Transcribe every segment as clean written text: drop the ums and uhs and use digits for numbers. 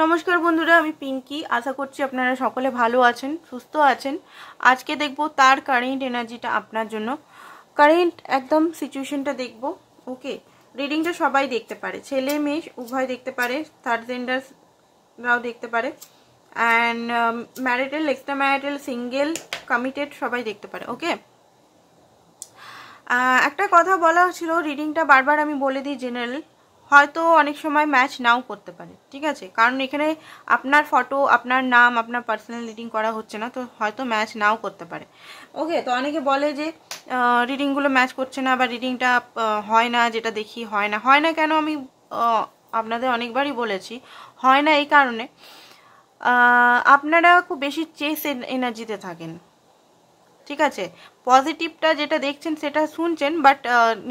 নমস্কার বন্ধুরা, আমি পিঙ্কি। আশা করছি আপনারা সকলে ভালো আছেন, সুস্থ আছেন। আজকে দেখব তার কারেন্ট এনার্জিটা আপনার জন্য। কারেন্ট একদম সিচুয়েশনটা দেখব। ওকে, রিডিংটা সবাই দেখতে পারে, ছেলে মেয়ে উভয় দেখতে পারে, থার্ড জেন্ডাররাও দেখতে পারে, and marital, extra marital, single, committed সবাই দেখতে পারে। ওকে, একটা কথা বলা ছিল, রিডিংটা বারবার আমি বলে দিই জেনারেল, হয়তো অনেক সময় ম্যাচ নাও করতে পারে, ঠিক আছে? কারণ এখানে আপনার ফটো, আপনার নাম, আপনার পার্সোনাল রিডিং করা হচ্ছে না, তো হয়তো ম্যাচ নাও করতে পারে। ওকে, তো অনেকে বলে যে রিডিংগুলো ম্যাচ করছে না বা রিডিংটা হয় না, যেটা দেখি হয় না। হয় না কেন? আমি আপনাদের অনেকবারই বলেছি হয় না এই কারণে আপনারা খুব বেশি চেস এনার্জিতে থাকেন, ঠিক আছে? পজিটিভটা যেটা দেখছেন সেটা শুনছেন, বাট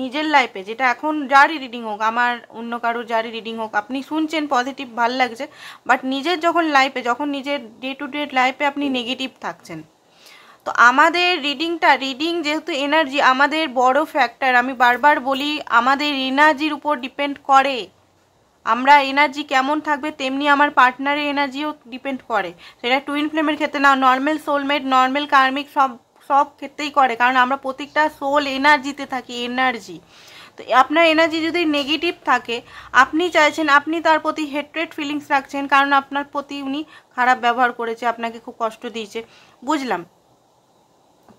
নিজের লাইফে যেটা এখন যারই রিডিং হোক, আমার অন্য কারোর যারই রিডিং হোক, আপনি শুনছেন পজিটিভ, ভাল লাগছে, বাট নিজের যখন লাইফে, যখন নিজের ডে টু ডে লাইফে আপনি নেগেটিভ থাকছেন। তো আমাদের রিডিং যেহেতু এনার্জি, আমাদের বড় ফ্যাক্টর, আমি বারবার বলি, আমাদের এনার্জির উপর ডিপেন্ড করে। আমরা এনার্জি কেমন থাকবে তেমনি আমার পার্টনারের এনার্জিও ডিপেন্ড করে। সেটা টুইন ফ্লেমের ক্ষেত্রে না, নর্মাল সোলমেট, নর্মাল কার্মিক, সব ক্ষেত্রেই করে, কারণ আমরা প্রত্যেকটা সোল এনার্জিতে থাকি, এনার্জি। তো আপনার এনার্জি যদি নেগেটিভ থাকে, আপনি চাইছেন, আপনি তার প্রতি হেট্রেড ফিলিংস রাখছেন, কারণ আপনার প্রতি উনি খারাপ ব্যবহার করেছে, আপনাকে খুব কষ্ট দিয়েছে, বুঝলাম,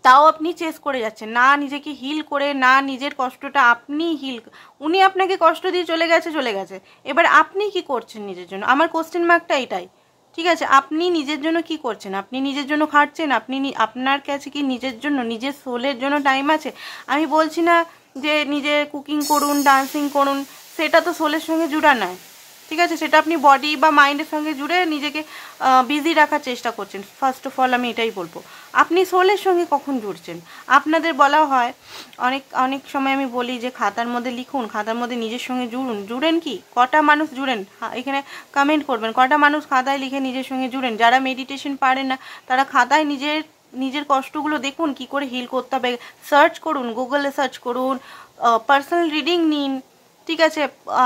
তাও আপনি চেস করে যাচ্ছেন না, নিজেকে হিল করে, না নিজের কষ্টটা আপনি হিল। উনি আপনাকে কষ্ট দিয়ে চলে গেছে, এবার আপনি কি করছেন নিজের জন্য? আমার কোশ্চেন মার্কটা এটাই, ঠিক আছে? আপনি নিজের জন্য কি করছেন? আপনি নিজের জন্য খাটছেন? আপনার কাছে কি নিজের জন্য, নিজের সোলের জন্য টাইম আছে? আমি বলছি না যে নিজে কুকিং করুন, ডান্সিং করুন, সেটা তো সোলের সঙ্গে জুড়া নয়, ঠিক আছে? সেটা আপনি বডি বা মাইন্ডের সঙ্গে জুড়ে নিজেকে বিজি রাখার চেষ্টা করছেন। ফার্স্ট অফ অল আমি এটাই বলবো, আপনি সোলের সঙ্গে কখন জুড়ছেন? আপনাদের বলা হয়, অনেক সময় আমি বলি যে খাতার মধ্যে লিখুন, খাতার মধ্যে নিজের সঙ্গে জুড়েন কি? কটা মানুষ জুড়েন? এখানে কমেন্ট করবেন, কটা মানুষ খাতায় লিখে নিজের সঙ্গে জুড়েন? যারা মেডিটেশন পারেন না, তারা খাতায় নিজের কষ্টগুলো দেখুন, কি করে হিল করতে হবে, সার্চ করুন, গুগলে সার্চ করুন, পার্সোনাল রিডিং নিন, ঠিক আছে?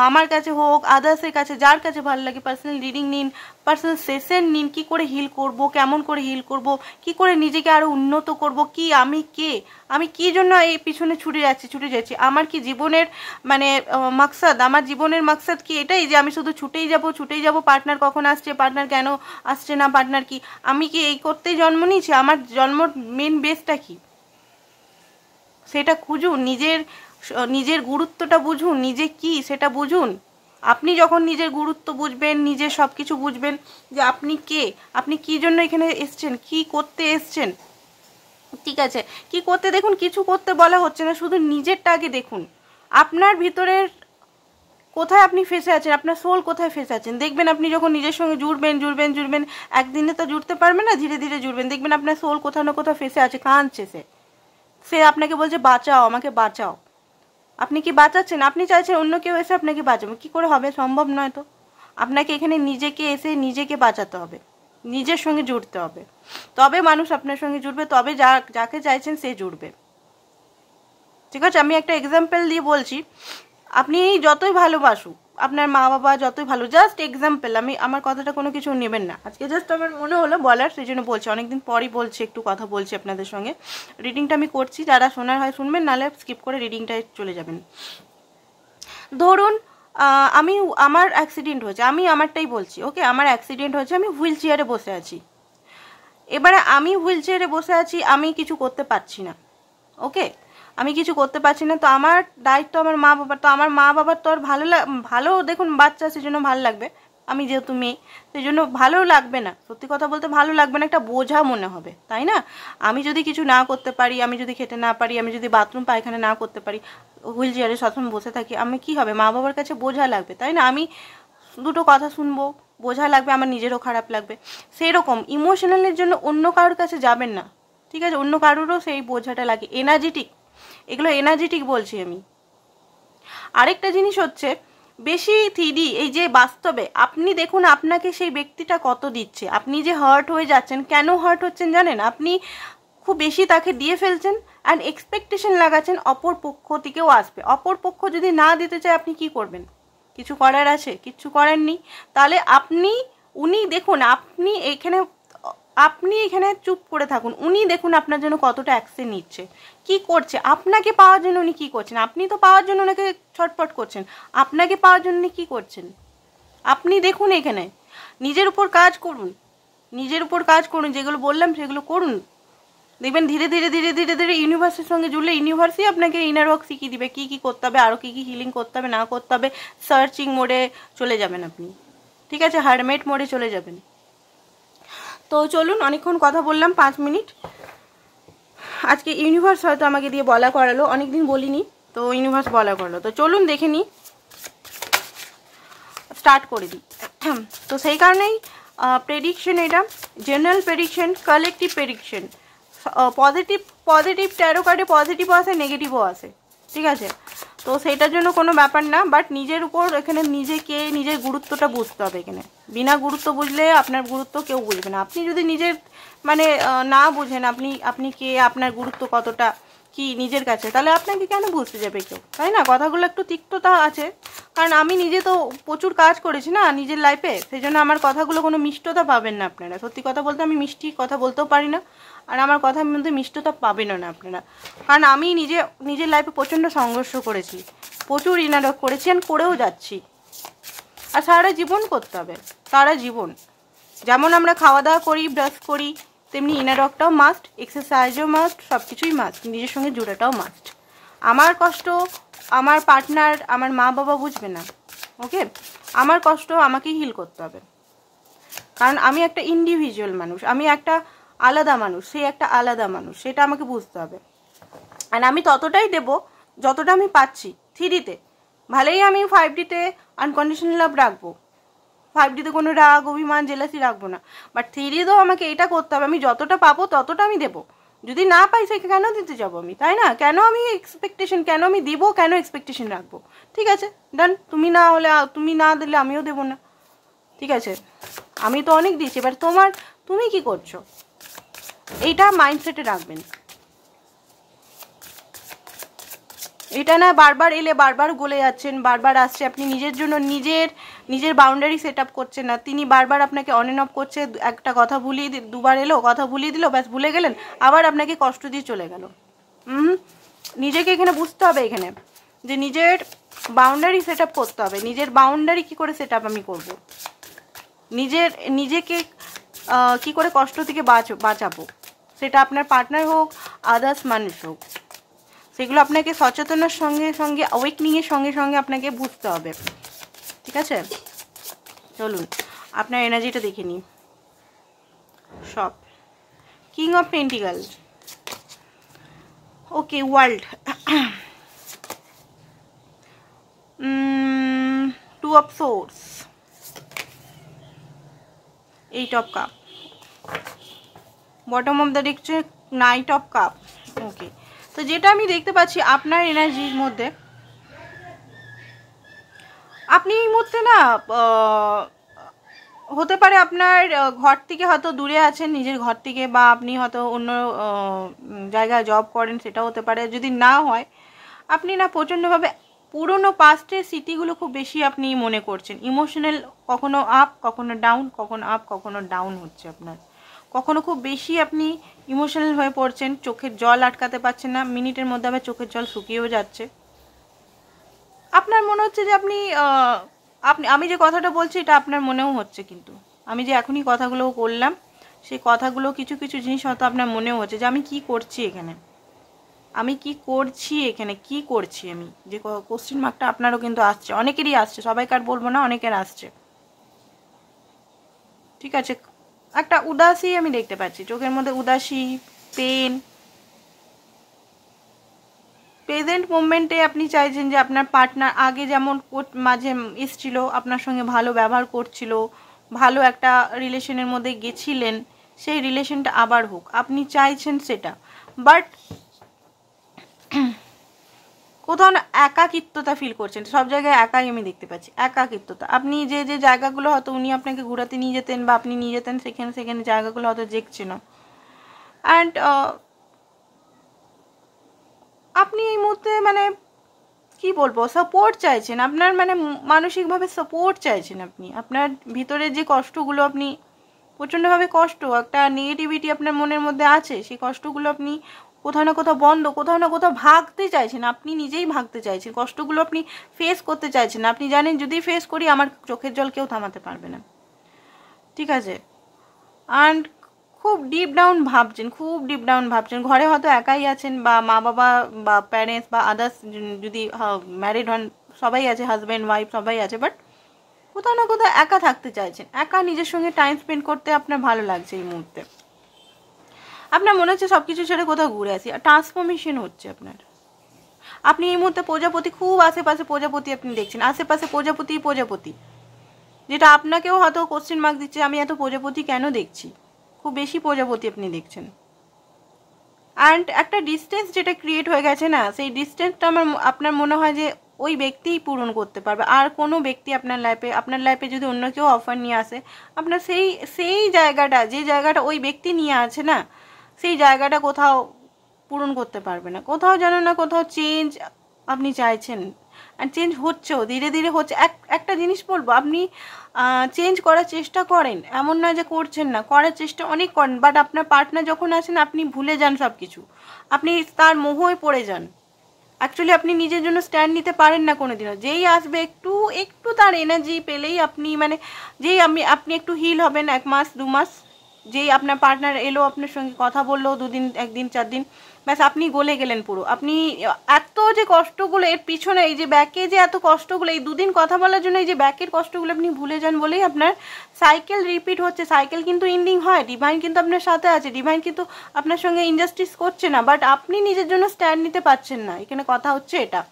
আমার কাছে হোক, আদার্সের কাছে, যার কাছে ভালো লাগে, পার্সোনাল রিডিং নিন, পার্সোনাল সেশন নিন, কি করে হিল করব, কেমন করে হিল করব, কি করে নিজেকে আরো উন্নত করব, কি আমি কি জন্য এই পিছনে ছুটে যাচ্ছি, আমার কি জীবনের মানে মাকসাদ, আমার জীবনের মাকসাদ কি এটাই যে আমি শুধু ছুটেই যাব, পার্টনার কখন আসছে, পার্টনার কেন আসছে না, পার্টনার কি, আমি কি এই করতেই জন্ম নিয়েছি? আমার জন্মর মেন বেসটা কি, সেটা খুঁজুন। নিজের গুরুত্বটা বুঝুন, নিজে কি সেটা বুঝুন। আপনি যখন নিজের গুরুত্ব বুঝবেন, নিজের সব কিছু বুঝবেন যে আপনি কে, আপনি কি জন্য এখানে এসছেন, কি করতে এসছেন, ঠিক আছে? কি করতে, দেখুন, কিছু করতে বলা হচ্ছে না, শুধু নিজেরটা আগে দেখুন। আপনার ভিতরের কোথায় আপনি ফেসে আছেন, আপনার সোল কোথায় ফেসে আছেন, দেখবেন আপনি যখন নিজের সঙ্গে জুড়বেন, একদিনে তো জুড়তে পারবেন না, ধীরে ধীরে জুড়বেন, দেখবেন আপনার সোল কোথাও না কোথাও ফেসে আছে, কাঁদছে, সে আপনাকে বলছে বাঁচাও, আমাকে বাঁচাও। আপনি কি বাঁচাচ্ছেন? আপনি চাইছেন অন্য কেউ এসে আপনাকে বাঁচাবে, কি করে হবে? সম্ভব নয় তো। আপনাকে এখানে নিজেকে বাঁচাতে হবে, নিজের সঙ্গে জুড়তে হবে, তবে মানুষ আপনার সঙ্গে জুড়বে, তবে যাকে চাইছেন সে জুড়বে, ঠিক আছে? আমি একটা এক্সাম্পল দিয়ে বলছি, আপনি যতই ভালোবাসুক, আপনার মা বাবা যতই ভালো, জাস্ট এক্সাম্পল, আমার কথাটা কোনো কিছু নেবেন না, আজকে জাস্ট আমার মনে হলো বলার, সেই জন্য বলছি, অনেকদিন পরই বলছি, একটু কথা বলছি আপনাদের সঙ্গে। রিডিংটা আমি করছি, যারা শোনার হয় শুনবেন, নাহলে স্কিপ করে রিডিংটায় চলে যাবেন। ধরুন আমার অ্যাক্সিডেন্ট হয়েছে, আমি আমারটাই বলছি, ওকে? আমার অ্যাক্সিডেন্ট হয়েছে, আমি হুইল চেয়ারে বসে আছি। এবারে আমি হুইল চেয়ারে বসে আছি, আমি কিছু করতে পারছি না, ওকে? আমি কিছু করতে পারছি না, তো আমার দায়িত্ব আমার মা বাবার, তো আমার মা বাবার তো আর ভালো দেখুন, বাচ্চা সেজন্য ভালো লাগবে, আমি যেহেতু মেয়ে সেই জন্য ভালো লাগবে না, সত্যি কথা বলতে ভালো লাগবে না, একটা বোঝা মনে হবে, তাই না? আমি যদি কিছু না করতে পারি, আমি যদি খেতে না পারি, আমি যদি বাথরুম পায়খানা না করতে পারি, হুইল চেয়ারে সবসময় বসে থাকি, আমি কি হবে? মা বাবার কাছে বোঝা লাগবে, তাই না? আমি দুটো কথা শুনবো, বোঝা লাগবে, আমার নিজেরও খারাপ লাগবে। সেই রকম ইমোশনালের জন্য অন্য কারোর কাছে যাবেন না, ঠিক আছে? অন্য কারোরও সেই বোঝাটা লাগে, এগুলো এনার্জেটিক বলছি আমি। আরেকটা জিনিস হচ্ছে, বেশি থ্রিডি, এই যে বাস্তবে আপনি দেখুন আপনাকে সেই ব্যক্তিটা কত দিচ্ছে, আপনি যে হার্ট হয়ে যাচ্ছেন, কেন হার্ট হচ্ছেন জানেন? আপনি খুব বেশি তাকে দিয়ে ফেলছেন, অ্যান্ড এক্সপেকটেশন লাগাচ্ছেন অপর পক্ষ থেকেও আসবে। অপর পক্ষ যদি না দিতে চায়, আপনি কি করবেন? কিছু করার আছে? কিচ্ছু করেননি। তাহলে আপনি উনি দেখুন আপনি এখানে চুপ করে থাকুন, উনি দেখুন আপনার জন্য কতটা অ্যাকশন নিচ্ছে, কি করছে আপনাকে পাওয়ার জন্য। উনি কি করছেন? আপনি তো পাওয়ার জন্য ওনাকে ছটফট করছেন, আপনাকে পাওয়ার জন্য কি করছেন আপনি দেখুন। এখানে নিজের উপর কাজ করুন, নিজের উপর কাজ করুন, যেগুলো বললাম সেগুলো করুন। দেখবেন ধীরে ধীরে ধীরে ধীরে ধীরে ইউনিভার্সের সঙ্গে জুড়লে ইউনিভার্সই আপনাকে ইনার ওয়ার্ক শিখিয়ে দিবে, কী কী করতে হবে, আরও কী কী হিলিং করতে হবে না করতে হবে। সার্চিং মোডে চলে যাবেন আপনি, ঠিক আছে, হারমেট মোডে চলে যাবেন। তো চলুন, অনেকক্ষণ কথা বললাম, 5 মিনিট। আজকে ইউনিভার্স হয়তো আমাকে দিয়ে বলা করালো, অনেকদিন বলিনি, তো ইউনিভার্স বলা করালো। তো চলুন দেখে নিই, স্টার্ট করে দিই। তো সেই কারণেই প্রেডিকশন, এটা general prediction, collective prediction. Positive taro কার্ডে পজিটিভও আসে, নেগেটিভও আসে, ঠিক আছে। তো সেটার জন্য কোনো ব্যাপার না, বাট নিজের উপর এখানে নিজের গুরুত্বটা বুঝতে হবে। এখানে বিনা গুরুত্ব বুঝলে আপনার গুরুত্ব কেউ বুঝবে না। আপনি যদি নিজের মানে না বুঝেন আপনি কে, আপনার গুরুত্ব কতটা কি নিজের কাছে, তাহলে আপনাকে কেন বুঝতে যাবে কেউ, তাই না? কথাগুলো একটু তিক্ততা আছে, কারণ আমি নিজে তো প্রচুর কাজ করেছি না নিজের লাইফে, সেই জন্য আমার কথাগুলো কোনো মিষ্টতা পাবেন না আপনারা। সত্যি কথা বলতে আমি মিষ্টি কথা বলতেও পারি না, আর আমার কথার মধ্যে মিষ্টতা পাবেনও না আপনারা, কারণ আমি নিজের লাইফে প্রচণ্ড সংঘর্ষ করেছি, প্রচুর ইনারক করেছি, আর করেও যাচ্ছি, আর সারা জীবন করতে হবে। সারা জীবন যেমন আমরা খাওয়া দাওয়া করি, ব্রাশ করি, তেমনি ইনারকটাও মাস্ট, এক্সারসাইজও মাস্ট, সব কিছুই মাস্ট, নিজের সঙ্গে জুড়াটাও মাস্ট। আমার কষ্ট আমার পার্টনার, আমার মা বাবা বুঝবে না, ওকে? আমার কষ্ট আমাকেই হিল করতে হবে, কারণ আমি একটা ইন্ডিভিজুয়াল মানুষ, আমি একটা আলাদা মানুষ, সে একটা আলাদা মানুষ, সেটা আমাকে বুঝতে হবে। আর আমি ততটাই দেব যতটা আমি পাচ্ছি। 3Dতে ভালোই আমি 5Dতে আনকন্ডিশনাল লাভ রাখবো, 5Dতে কোনো রাগ অভিমান জেলাসি রাখবো না, বাট 3Dতেও আমাকে এটা করতে হবে, আমি যতটা পাবো ততটা আমি দেবো। যদি না পাই সে কেন দিতে যাবো আমি, তাই না? কেন আমি এক্সপেকটেশন, কেন আমি দিব, কেন এক্সপেকটেশন রাখবো? ঠিক আছে, ডান। তুমি না দিলে আমিও দেবো না, ঠিক আছে? আমি তো অনেক দিয়েছি, এবার তুমি কি করছো, এইটা মাইন্ডসেটে রাখবেন। এটা না বারবার এলে বারবার গলে যাচ্ছেন, বারবার আসছে, আপনি নিজের জন্য নিজের বাউন্ডারি সেট আপ করছেন না, তিনি বারবার আপনাকে অন অ্যান্ড অফ করছে, একটা কথা ভুলিয়ে দুবার এলো, কথা ভুলিয়ে দিল, ব্যাস ভুলে গেলেন, আবার আপনাকে কষ্ট দিয়ে চলে গেল। নিজেকে এখানে বুঝতে হবে, এখানে যে নিজের বাউন্ডারি সেট আপ করতে হবে। নিজের বাউন্ডারি কী করে সেট আপ আমি করব, নিজেকে কি করে কষ্ট থেকে বাঁচাবো, সেটা আপনার পার্টনার হোক, আদার্স মানুষ হোক, সেগুলো আপনাকে সচেতনার সঙ্গে সঙ্গে, অ্যাওয়েকনিংয়ের সঙ্গে সঙ্গে আপনাকে বুঝতে হবে, ঠিক আছে? চলুন আপনার এনার্জিটা দেখে নিই। সব king of pentacle, okay, world, 2 of swords, 8 of cup, bottom of the deck, knight of cup. Okay, তো যেটা আমি দেখতে পাচ্ছি আপনার এনার্জির মধ্যে, আপনি এই মুহূর্তে না হতে পারে আপনার ঘর থেকে হয়তো দূরে আছেন, নিজের ঘর থেকে, বা আপনি হয়তো অন্য জায়গায় জব করেন, সেটাও হতে পারে। যদি না হয়, আপনি না প্রচণ্ডভাবে পুরনো পাস্টের স্মৃতিগুলো খুব বেশি আপনি মনে করছেন, ইমোশনাল, কখনো আপ কখনো ডাউন, কখনো আপ কখনো ডাউন হচ্ছে আপনার, কখনো খুব বেশি আপনি ইমোশনাল হয়ে পড়ছেন, চোখের জল আটকাতে পারছেন না, মিনিটের মধ্যে আবার চোখের জল শুকিয়েও যাচ্ছে। আপনার মনে হচ্ছে যে আমি যে কথাটা বলছি এটা আপনার মনেও হচ্ছে, কিন্তু আমি যে এখনই কথাগুলো বললাম, সেই কথাগুলো কিছু কিছু জিনিস হয়তো আপনার মনেও হচ্ছে যে আমি কি করছি এখানে, কি করছি আমি, যে কোশ্চেন মার্কটা আপনারও কিন্তু আসছে, অনেকেরই আসছে, সবাইকার বলবো না, অনেকের আসছে, ঠিক আছে? একটা উদাসী আমি দেখতে পাচ্ছি, চোখের মধ্যে উদাসী, পেন। প্রেজেন্ট মোমেন্টে আপনি চাইছেন যে আপনার পার্টনার আগে যেমন মাঝে এসছিল, আপনার সঙ্গে ভালো ব্যবহার করছিল, ভালো একটা রিলেশনের মধ্যে গেছিলেন, সেই রিলেশনটা আবার হোক, আপনি চাইছেন সেটা। বাট কোথাও না একাকিত্বতা ফিল করছেন, সব জায়গায় একাই আমি দেখতে পাচ্ছি, একাকিত্বতা। আপনি যে জায়গাগুলো হয়তো উনি আপনাকে ঘোরাতে নিয়ে যেতেন বা আপনি নিয়ে যেতেন, সেখানে জায়গাগুলো হয়তো দেখছে না। অ্যান্ড আপনি এই মুহূর্তে মানে কি বলবো, সাপোর্ট চাইছেন, আপনার মানে মানসিকভাবে সাপোর্ট চাইছেন আপনি। আপনার ভিতরে যে কষ্টগুলো, আপনি প্রচণ্ডভাবে কষ্ট, একটা নেগেটিভিটি আপনার মনের মধ্যে আছে, সেই কষ্টগুলো আপনি কোথাও না কোথাও বন্ধ, কোথাও না কোথাও ভাগতে চাইছেন, আপনি নিজেই ভাগতে চাইছেন, কষ্টগুলো আপনি ফেস করতে চাইছেন। আপনি জানেন যদি ফেস করি আমার চোখের জল কেউ থামাতে পারবে না, ঠিক আছে। অ্যান্ড খুব ডিপ ডাউন ভাবছেন, খুব ডিপ ডাউন ভাবছেন। ঘরে হয়তো একাই আছেন, বা মা বাবা বা প্যারেন্টস বা আদার্স যদি ম্যারিড হন সবাই আছে, হাজব্যান্ড ওয়াইফ সবাই আছে, বাট কোথাও না কোথাও একা থাকতে চাইছেন, একা নিজের সঙ্গে টাইম স্পেন্ড করতে আপনার ভালো লাগছে এই মুহূর্তে। আপনার মনে হচ্ছে সব কিছু ছেড়ে কোথাও ঘুরে আসি, ট্রান্সফরমেশন হচ্ছে আপনার। আপনি এই মুহূর্তে প্রজাপতি, খুব আশেপাশে প্রজাপতি আপনি দেখছেন, আশেপাশে প্রজাপতি প্রজাপতি, যেটা আপনাকেও হয়তো কোশ্চেন মার্ক দিচ্ছে, আমি এত প্রজাপতি কেন দেখছি, খুব বেশি প্রজাপতি আপনি দেখছেন। অ্যান্ড একটা ডিস্টেন্স যেটা ক্রিয়েট হয়ে গেছে না, সেই ডিস্টেন্সটা আপনার মনে হয় যে ওই ব্যক্তিই পূরণ করতে পারবে, আর কোনো ব্যক্তি আপনার লাইফে যদি অন্য কেউ অফার নিয়ে আসে, আপনার সেই জায়গাটা, যে জায়গাটা ওই ব্যক্তি নিয়ে আছে না, সেই জায়গাটা কোথাও পূরণ করতে পারবে না, কোথাও যেন না কোথাও চেঞ্জ আপনি চাইছেন। আর চেঞ্জ হচ্ছেও, ধীরে ধীরে হচ্ছে। একটা জিনিস বলবো, আপনি চেঞ্জ করার চেষ্টা করেন, এমন নয় যে করছেন না, করার চেষ্টা অনেক করেন, বাট আপনার পার্টনার যখন আসেন আপনি ভুলে যান সব কিছু, আপনি তার মোহে পড়ে যান। অ্যাকচুয়ালি আপনি নিজের জন্য স্ট্যান্ড নিতে পারেন না কোনোদিনও। যেই আসবে একটু একটু তার এনার্জি পেলেই আপনি মানে যেই আপনি একটু হিল হবেন, 1 মাস 2 মাস, যেই আপনার পার্টনার এলো আপনার সঙ্গে কথা বললো 2 দিন 1 দিন 4 দিন, ব্যাস আপনি গলে গেলেন পুরো। আপনি এত যে কষ্টগুলো এর পিছনে, এই যে ব্যাকে যে এত কষ্টগুলো, এই 2 দিন কথা বলার জন্য এই যে ব্যাকের কষ্টগুলো আপনি ভুলে যান বলেই আপনার সাইকেল রিপিট হচ্ছে। সাইকেল কিন্তু এন্ডিং হয়, ডিভাইন কিন্তু আপনার সাথে আছে, ডিভাইন কিন্তু আপনার সঙ্গে ইনজাস্টিস করছে না, বাট আপনি নিজের জন্য স্ট্যান্ড নিতে পারছেন না, এখানে কথা হচ্ছে এটা,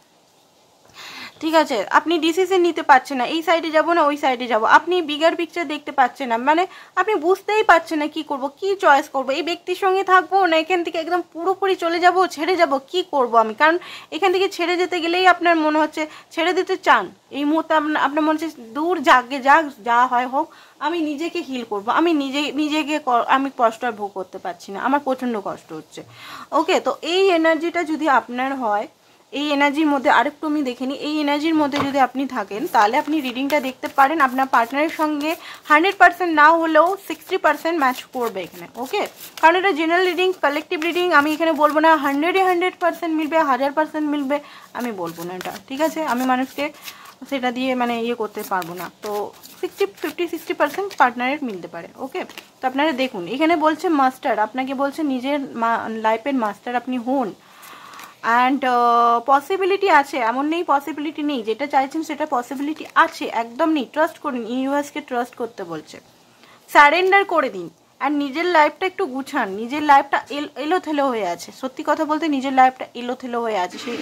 ঠিক আছে। আপনি ডিসিশন নিতে পারছেন না, এই সাইডে যাব না ওই সাইডে যাব, আপনি বিগার পিকচার দেখতে পাচ্ছেন না, মানে আপনি বুঝতেই পারছেন না কি করব, কি চয়েস করব, এই ব্যক্তির সঙ্গে থাকবো না এখান থেকে একদম পুরোপুরি চলে যাব, ছেড়ে যাব, কি করব আমি। কারণ এখান থেকে ছেড়ে যেতে গেলেই আপনার মনে হচ্ছে ছেড়ে দিতে চান এই মুহূর্তে, আপনার মনে হচ্ছে দূর যাকে যাক, যা হয় হোক, আমি নিজেকে হিল করব, আমি নিজেকে আমি কষ্ট আর ভোগ করতে পারছি না, আমার প্রচণ্ড কষ্ট হচ্ছে। ওকে, তো এই এনার্জিটা যদি আপনার হয়, এই এনার্জির মধ্যে আরেকটু আমি দেখে নিই, এই এনার্জির মধ্যে যদি আপনি থাকেন তাহলে আপনি রিডিংটা দেখতে পারেন, আপনার পার্টনারের সঙ্গে 100% না হলেও 60% ম্যাচ করবে এখানে। ওকে, কারণ এটা জেনারেল রিডিং, কালেকটিভ রিডিং, আমি এখানে বলবো না 100% মিলবে, 1000% মিলবে, আমি বলবো না এটা, ঠিক আছে। আমি মানুষকে সেটা দিয়ে মানে ইয়ে করতে পারবো না, তো 50-60% পার্টনারের মিলতে পারে। ওকে, তো আপনারা দেখুন এখানে বলছে মাস্টার, আপনাকে বলছে নিজের লাইফের মাস্টার আপনি হন। অ্যান্ড পসিবিলিটি আছে, এমন নেই পসিবিলিটি নেই, যেটা চাইছেন সেটা পসিবিলিটি আছে, একদম নেই। ট্রাস্ট করুন, ইউনিভার্সকে ট্রাস্ট করতে বলছে, সারেন্ডার করে দিন, আর নিজের লাইফটা একটু গুছান। নিজের লাইফটা এলোথেলো হয়ে আছে, সত্যি কথা বলতে নিজের লাইফটা এলোথেলো হয়ে আছে, সেই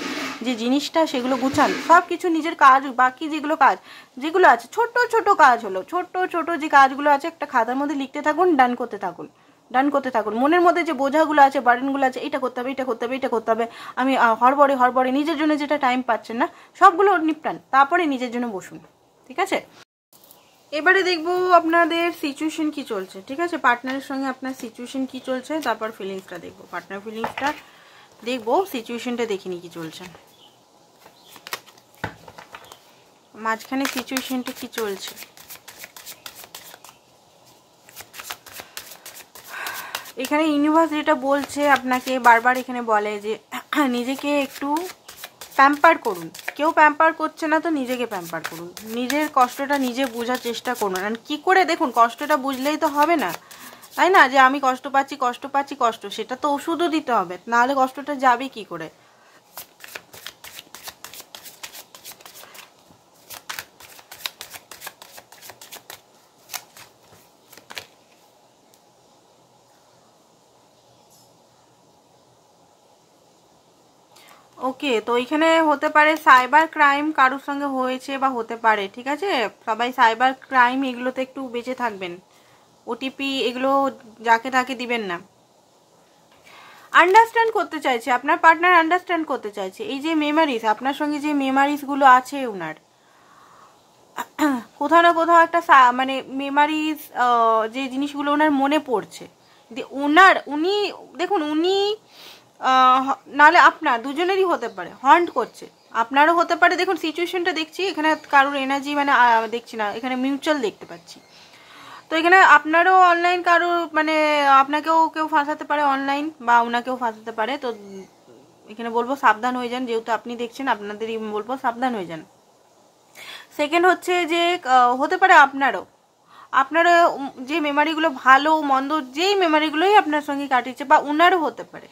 যে জিনিসটা সেগুলো গুছান, সব কিছু নিজের কাজ, বাকি যেগুলো আছে ছোট ছোট কাজ হলো, ছোট ছোট যে কাজগুলো আছে একটা খাতার মধ্যে লিখতে থাকুন, ডান করতে থাকুন। মনের মধ্যে যে বোঝাগুলো আছে, বার্ডেনগুলো আছে, এটা করতে হবে, এটা করতে হবে, এটা করতে হবে, আমি হড়বড়ে নিজের জন্য যেটা টাইম পাচ্ছেন না সবগুলো নিপটান, তারপরে নিজের জন্য বসুন, ঠিক আছে। এবারে দেখবো আপনাদের সিচুয়েশন কি চলছে, ঠিক আছে। পার্টনারের সঙ্গে আপনার সিচুয়েশন কি চলছে, তারপর ফিলিংসটা দেখবো, পার্টনার ফিলিংসটা দেখবো, সিচুয়েশনটা দেখিনি কি চলছে, মাঝখানে সিচুয়েশনটা কি চলছে। এখানে ইউনিভার্স যেটা বলছে আপনাকে বারবার এখানে বলে যে নিজেকে একটু প্যাম্পার করুন, কেউ প্যাম্পার করছে না তো নিজেকে প্যাম্পার করুন, নিজের কষ্টটা নিজে বোঝার চেষ্টা করুন। আর কী করে দেখুন, কষ্টটা বুঝলেই তো হবে না, তাই না, যে আমি কষ্ট পাচ্ছি, সেটা তো ওষুধও দিতে হবে, নাহলে কষ্টটা যাবে কি করে। ওকে, তো এখানে হতে পারে সাইবার ক্রাইম কারোর সঙ্গে হয়েছে বা হতে পারে, ঠিক আছে। সবাই সাইবার ক্রাইম এগুলোতে একটু বেঁচে থাকবেন, ওটিপি এগুলো যাকে তাকে দিবেন না। আন্ডারস্ট্যান্ড করতে চাইছে আপনার পার্টনার, আন্ডারস্ট্যান্ড করতে চাইছে এই যে মেমারিজ, আপনার সঙ্গে যে মেমারিজগুলো আছে ওনার, কোথাও না কোথাও একটা মানে মেমারিজ, যে জিনিসগুলো ওনার মনে পড়ছে, উনি দেখুন, উনি নাহলে আপনার দুজনেরই হতে পারে, হন্ট করছে, আপনারও হতে পারে। দেখুন সিচুয়েশনটা দেখছি, এখানে কারোর এনার্জি মানে দেখছি না, এখানে মিউচুয়াল দেখতে পাচ্ছি। তো এখানে আপনারও অনলাইন কারো মানে আপনাকেও কেউ ফাঁসাতে পারে অনলাইন, বা ওনাকেও ফাঁসাতে পারে। তো এখানে বলবো সাবধান হয়ে যান, যেহেতু আপনি দেখছেন আপনাদেরই বলবো সাবধান হয়ে যান। সেকেন্ড হচ্ছে যে হতে পারে আপনারা যে মেমারিগুলো ভালো মন্দ যেই মেমারিগুলোই আপনার সঙ্গে কাটিয়েছে, বা ওনারও হতে পারে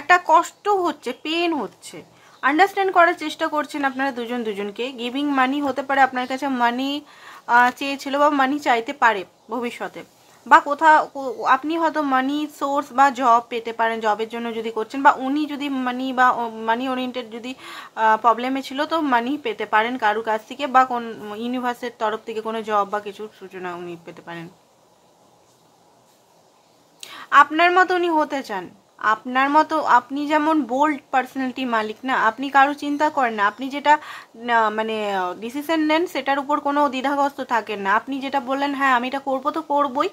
একটা কষ্ট হচ্ছে, পেন হচ্ছে, আন্ডারস্ট্যান্ড করার চেষ্টা করছেন আপনারা দুজন দুজনকে। গিভিং মানি হতে পারে, আপনার কাছে মানি চেয়েছিল বা মানি চাইতে পারে ভবিষ্যতে, বা কোথাও আপনি হয়তো মানি সোর্স বা জব পেতে পারেন, জবের জন্য যদি করছেন, বা উনি যদি মানি বা মানি ওরিয়েন্টেড যদি প্রবলেমে ছিল তো মানি পেতে পারেন কারুর কাছ থেকে, বা কোন ইউনিভার্সের তরফ থেকে কোনো জব বা কিছু সূচনা উনি পেতে পারেন। আপনার মতো উনি হতে চান, আপনার মতো। আপনি যেমন বোল্ড পার্সোনালিটি মালিক না, আপনি কারো চিন্তা করেন না, আপনি যেটা মানে ডিসিশন নেন সেটার উপর কোনো দ্বিধাগ্রস্ত থাকেন না। আপনি যেটা বললেন হ্যাঁ আমি এটা করবো তো করবোই,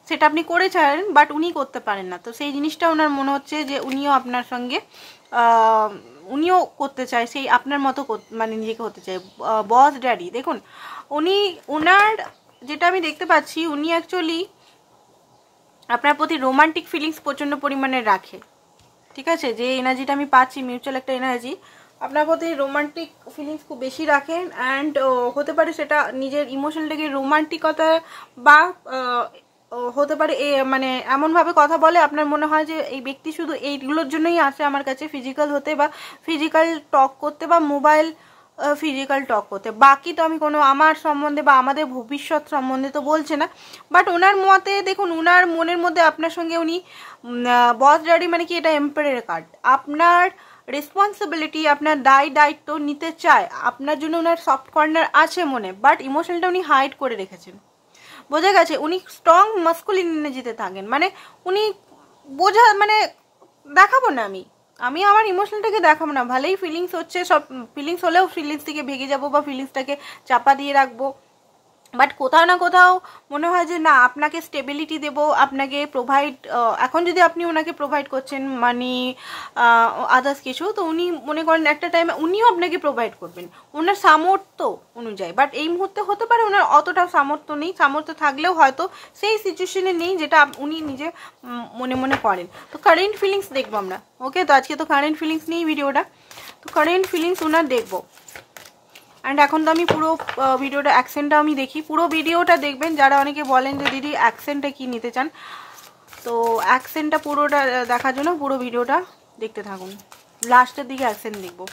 সেটা আপনি করে ছাড়েন, বাট উনি করতে পারেন না। তো সেই জিনিসটা ওনার মনে হচ্ছে যে উনিও আপনার সঙ্গে উনিও করতে চায়, সেই আপনার মতো মানে নিজেকে হতে চায় বস ড্যাডি। দেখুন ওনার যেটা আমি দেখতে পাচ্ছি, উনি অ্যাকচুয়ালি আপনার প্রতি রোমান্টিক ফিলিংস প্রচণ্ড পরিমাণে রাখে, ঠিক আছে? যে এনার্জিটা আমি পাচ্ছি মিউচুয়াল একটা এনার্জি, আপনার প্রতি রোমান্টিক ফিলিংস খুব বেশি রাখেন। অ্যান্ড হতে পারে সেটা নিজের ইমোশনটাকে রোমান্টিকতা, বা হতে পারে মানে এমনভাবে কথা বলে আপনার মনে হয় যে এই ব্যক্তি শুধু এইগুলোর জন্যই আসে আমার কাছে, ফিজিক্যাল হতে বা ফিজিক্যাল টক করতে বা মোবাইল ফিজিক্যাল টক করতে। বাকি তো আমি কোনো আমার সম্বন্ধে বা আমাদের ভবিষ্যৎ সম্বন্ধে তো বলছে না। বাট ওনার মতে দেখুন, ওনার মনের মধ্যে আপনার সঙ্গে উনি বস ড্যাডি মানে কি, এটা এম্পায়ারের কার্ড। আপনার রেসপন্সিবিলিটি, আপনার দায়িত্ব নিতে চায়, আপনার জন্য ওনার সফট কর্নার আছে মনে, বাট ইমোশনটা উনি হাইড করে রেখেছেন। বোঝা গেছে? উনি স্ট্রং মাস্কুলিন এনার্জিতে থাকেন, মানে উনি মানে দেখাবো না আমি আমার ইমোশনটাকে দেখাবো না, ভালোই ফিলিংস হচ্ছে, সব ফিলিংস হলেও ফিলিংস থেকে ভেঙে যাবো বা ফিলিংসটাকে চাপা দিয়ে রাখবো। বাট কোথাও না কোথাও মনে হয় যে না, আপনাকে স্টেবিলিটি দেবো, আপনাকে প্রোভাইড, এখন যদি আপনি ওনাকে প্রোভাইড করছেন মানি আদার্স কিছু, তো উনি মনে করেন একটা টাইমে উনিও আপনাকে প্রোভাইড করবেন ওনার সামর্থ্য অনুযায়ী। বাট এই মুহূর্তে হতে পারে ওনার অতটা সামর্থ্য নেই, সামর্থ্য থাকলেও হয়তো সেই সিচুয়েশনে নেই যেটা উনি নিজে মনে মনে করেন। তো কারেন্ট ফিলিংস দেখবো আমরা, ওকে? তো আজকে তো কারেন্ট ফিলিংস নিয়েই ভিডিওটা, তো কারেন্ট ফিলিংস ওনার দেখবো। অ্যান্ড এখন তো আমি পুরো ভিডিওটা অ্যাকসেন্টটা আমি দেখি, পুরো ভিডিওটা দেখবেন। যারা অনেকে বলেন যে দিদি অ্যাকসেন্টটা কি নিতে চান, তো অ্যাকসেন্টটা পুরোটা দেখার জন্য পুরো ভিডিওটা দেখতে থাকুন, লাস্টের দিকে অ্যাকসেন্ট দেখবো।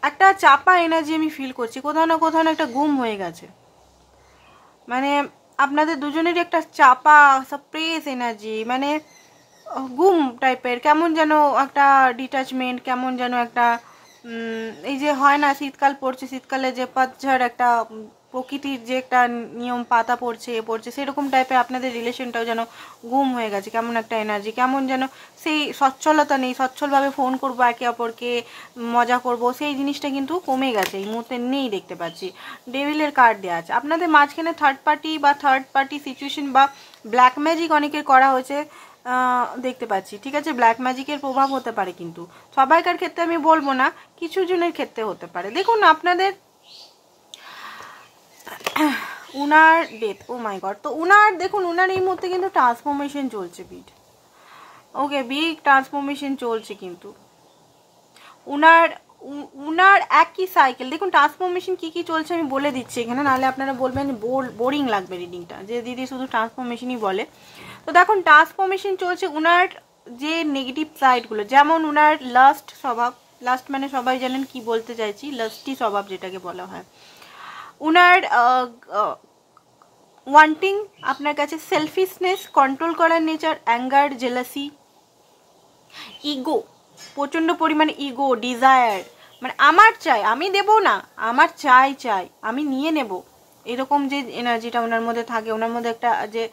একটা চাপা এনার্জি আমি ফিল করছি, কোথাও না কোথাও একটা গুম হয়ে গেছে, মানে আপনাদের দুজনেরই একটা চাপা সাপ্রেস এনার্জি, মানে গুম টাইপের, কেমন যেন একটা ডিটাচমেন্ট, কেমন যেন একটা এই যে হয় না শীতকাল পড়ছে, শীতকালে যে পাতঝড় একটা প্রকৃতির যে একটা নিয়ম, পাতা পড়ছে পড়ছে, সেরকম টাইপের আপনাদের রিলেশনটাও যেন গুম হয়ে গেছে, কেমন একটা এনার্জি, কেমন যেন সেই সচ্ছলতা নেই, সচ্ছলভাবে ফোন করবো একে অপরকে, মজা করব, সেই জিনিসটা কিন্তু কমে গেছে, এই মুহূর্তে নেই দেখতে পাচ্ছি। ডেভিলের কার্ড দেওয়া আছে, আপনাদের মাঝখানে থার্ড পার্টি সিচুয়েশন বা ব্ল্যাক ম্যাজিক অনেকের করা হয়েছে দেখতে পাচ্ছি, ঠিক আছে? ব্ল্যাক ম্যাজিকের প্রভাব হতে পারে, কিন্তু সবাইকার ক্ষেত্রে আমি বলবো না, কিছু জনের ক্ষেত্রে হতে পারে। দেখুন আপনাদের উনার ডেথ, ও মাই গড, তো উনার দেখুন উনার এই মুহূর্তে কিন্তু ট্রান্সফরমেশন চলছে, ওকে, বিগ ট্রান্সফরমেশন চলছে, কিন্তু উনার একই সাইকেল। দেখুন ট্রান্সফরমেশন কি কি চলছে আমি বলে দিচ্ছি এখানে, নাহলে আপনারা বলবেন বোরিং লাগবে রিডিংটা, যে দিদি শুধু ট্রান্সফরমেশনই বলে। তো দেখুন ট্রান্সফরমেশন চলছে উনার যে নেগেটিভ সাইডগুলো, যেমন উনার লাস্ট স্বভাব, লাস্ট মানে সবাই জানেন কি বলতে চাইছি, লাস্টি স্বভাব যেটাকে বলা হয়, উনার ওয়ান্টিং আপনার কাছে, সেলফিশনেস, কন্ট্রোল করার নেচার, অ্যাঙ্গার, জেলাসি, ইগো, প্রচণ্ড পরিমাণে ইগো, ডিজায়ার, মানে আমার চাই, আমি দেব না, আমার চাই আমি নিয়ে নেব, এরকম যে এনার্জিটা ওনার মধ্যে থাকে, ওনার মধ্যে একটা যে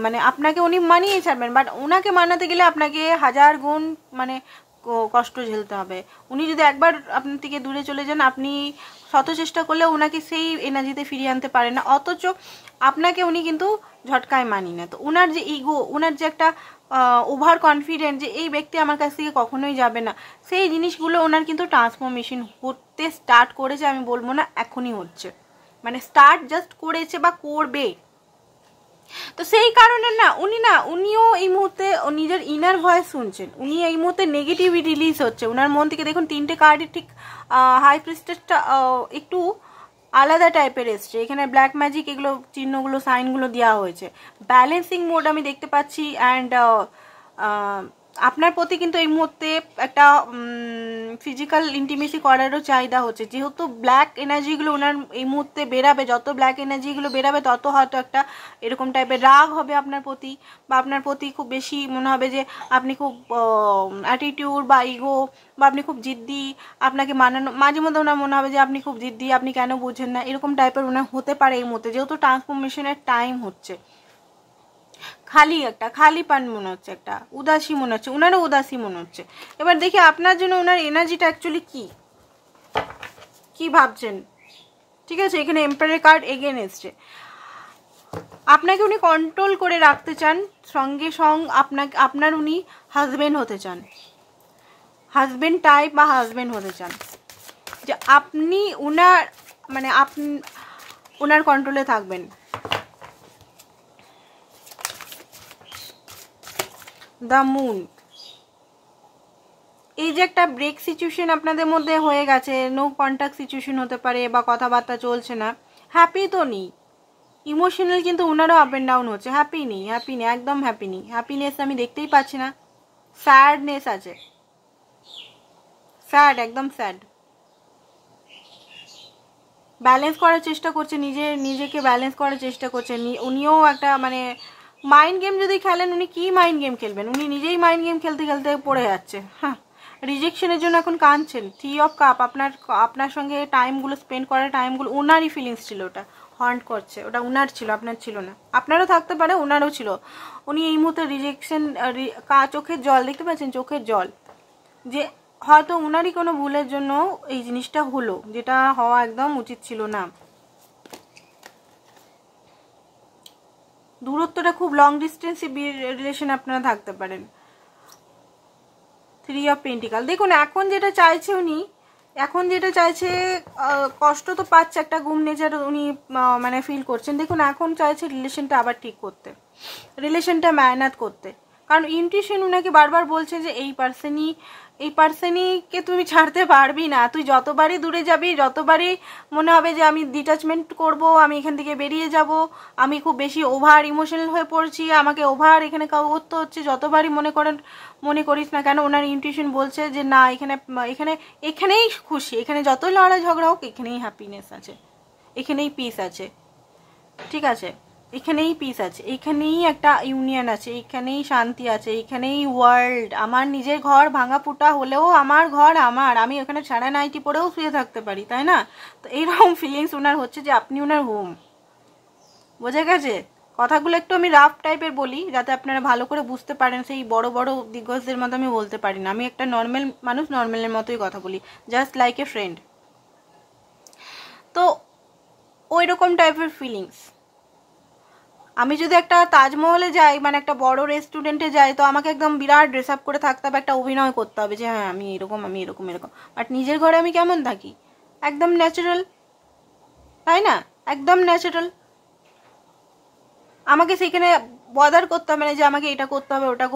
মানে আপনাকে উনি মানিয়ে ছাড়বেন, বাট ওনাকে মানাতে গেলে আপনাকে 1000 গুণ মানে কষ্ট ঝেলতে হবে। উনি যদি একবার আপনার থেকে দূরে চলে যান, আপনি শত চেষ্টা করলে ওনাকে সেই এনার্জিতে ফিরিয়ে আনতে পারেন না, অথচ আপনাকে উনি কিন্তু ঝটকায় মানি না। তো ওনার যে ইগো, ওনার যে একটা ওভার কনফিডেন্ট যে এই ব্যক্তি আমার কাছ থেকে কখনোই যাবে না, সেই জিনিসগুলো ওনার কিন্তু ট্রান্সফরমেশন হতে স্টার্ট করেছে, আমি বলবো না এখনই হচ্ছে, মানে স্টার্ট জাস্ট করেছে বা করবে। তো সেই কারণে উনিও এই মুহূর্তে নিজের ইনার ভয়েস শুনছেন, উনি এই মুহূর্তে নেগেটিভিটি রিলিজ হচ্ছে ওনার মন থেকে। দেখুন 3টে কার্ডই ঠিক হাই প্রিস্টেসটা একটু আলাদা টাইপের এসছে, এখানে ব্ল্যাক ম্যাজিক এগুলো চিহ্নগুলো সাইনগুলো দেওয়া হয়েছে, ব্যালেন্সিং মোড আমি দেখতে পাচ্ছি। অ্যান্ড আপনার প্রতি কিন্তু এই মুহূর্তে একটা ফিজিক্যাল ইন্টিমেসি করারও চাহিদা হচ্ছে, যেহেতু ব্ল্যাক এনার্জিগুলো ওনার এই মুহূর্তে বেরাবে, যত ব্ল্যাক এনার্জিগুলো বেরাবে তত হয়তো একটা এরকম টাইপের রাগ হবে আপনার প্রতি, বা আপনার প্রতি খুব বেশি মনে হবে যে আপনি খুব অ্যাটিটিউড বা ইগো, বা আপনি খুব জিদ্দি, আপনাকে মানানো, মাঝে মধ্যে ওনার মনে হবে যে আপনি খুব জিদ্দি, আপনি কেন বুঝেন না, এরকম টাইপের ওনার হতে পারে এই মুহূর্তে, যেহেতু ট্রান্সফরমেশনের টাইম হচ্ছে। খালি পান মনে হচ্ছে, একটা উদাসী মনে হচ্ছে, ওনারও উদাসী মনে হচ্ছে। এবার দেখি আপনার জন্য ওনার এনার্জিটা অ্যাকচুয়ালি কি ভাবছেন। ঠিক আছে, এখানে এম্পায়ার কার্ড এগেন এসছে, আপনাকে উনি কন্ট্রোল করে রাখতে চান, সঙ্গে আপনার উনি হাজবেন্ড হতে চান, হাজবেন্ড টাইপ বা হাজবেন্ড হতে চান, যে আপনি ওনার কন্ট্রোলে থাকবেন। দ্য মুন, এই যে একটা ব্রেক সিচুয়েশন আপনাদের মধ্যে হয়ে গেছে, নো কন্ট্যাক্ট সিচুয়েশন হতে পারে, বা কথাবার্তা চলছে না, হ্যাপি তো নেই, ইমোশনাল কিন্তু ওনারও আপ অ্যান্ড ডাউন হচ্ছে, হ্যাপি নেই, একদম হ্যাপি নেই, হ্যাপিনেস আমি দেখতেই পাচ্ছি না, স্যাডনেস আছে, একদম স্যাড। ব্যালেন্স করার চেষ্টা করছে, নিজেকে ব্যালেন্স করার চেষ্টা করছে, উনিও একটা মানে মাইন্ড গেম যদি খেলেন, উনি কি মাইন্ড গেম খেলবেন, উনি নিজেই মাইন্ড গেম খেলতে খেলতে পড়ে যাচ্ছে। হ্যাঁ, রিজেকশনের জন্য এখন কাঁদছেন। 3 অফ কাপ, আপনার সঙ্গে টাইমগুলো স্পেন্ড করার টাইমগুলো ওনারই ফিলিংস ছিল, ওটা হন্ট করছে, ওটা ওনার ছিল, আপনার ছিল না। আপনারও থাকতে পারে, ওনারও ছিল। উনি এই মুহূর্তে রিজেকশন, চোখের জল দেখতে পাচ্ছেন, চোখের জল, যে হয়তো ওনারই কোনো ভুলের জন্য এই জিনিসটা হলো, যেটা হওয়া একদম উচিত ছিল না। দূরত্বটা খুব লং ডিস্টেন্স রিলেশন আপনারা থাকতে পারেন। 3 অফ পেন্টিকাল, দেখুন এখন যেটা চাইছে উনি, কষ্ট তো পাচ্ছে, একটা গুম নেচার উনি মানে ফিল করছেন। দেখুন এখন চাইছে রিলেশনটা আবার ঠিক করতে, রিলেশনটা মেহনত করতে, কারণ ইনটিউশন উনাকে বারবার বলছে যে এই পার্সনইকে তুমি ছাড়তে পারবি না, তুই যতবারই দূরে যাবি, যতবারই মনে হবে যে আমি ডিটাচমেন্ট করব, আমি এখান থেকে বেরিয়ে যাব, আমি খুব বেশি ওভার ইমোশনাল হয়ে পড়ছি, আমাকে ওভার এখানে করতে হচ্ছে, যতবারই মনে করিস না কেন, ওনার ইনটিউশন বলছে যে না, এখানেই খুশি, এখানে যত লড়াই ঝগড়া হোক, এখানেই হ্যাপিনেস আছে, এখানেই পিস আছে। ঠিক আছে, এখানেই পিস আছে, এখানেই একটা ইউনিয়ন আছে, এখানেই শান্তি আছে, এখানেই ওয়ার্ল্ড। আমার নিজের ঘর ভাঙা ফুটা হলেও আমার ঘর আমি ওখানে ছাড়া নাইটি পরেও শুয়ে থাকতে পারি, তাই না? তো এইরকম ফিলিংস ওনার হচ্ছে যে আপনি ওনার হোম। বোঝা গেছে? কথাগুলো একটু আমি রাফ টাইপের বলি, যাতে আপনারা ভালো করে বুঝতে পারেন, সেই বড় বড় দিগ্গজদের মতো আমি বলতে পারি না, আমি একটা নর্মাল মানুষ, নর্মালের মতোই কথা বলি, জাস্ট লাইক এ ফ্রেন্ড। তো ওই রকম টাইপের ফিলিংস। আমি যদি একটা তাজমহলে যাই, মানে একটা বড় রেস্টুরেন্টে যাই, তো আমাকে একদম বিরাট ড্রেস আপ করে থাকতে হবে, একটা অভিনয় করতে হবে যে হ্যাঁ আমি এরকম, বাট নিজের ঘরে আমি কেমন থাকি, একদম ন্যাচারাল, তাই না? একদম ন্যাচারাল। আমাকে সেখানে বদার করতে হবে না যে আমাকে এটা করতে হবে, ওটা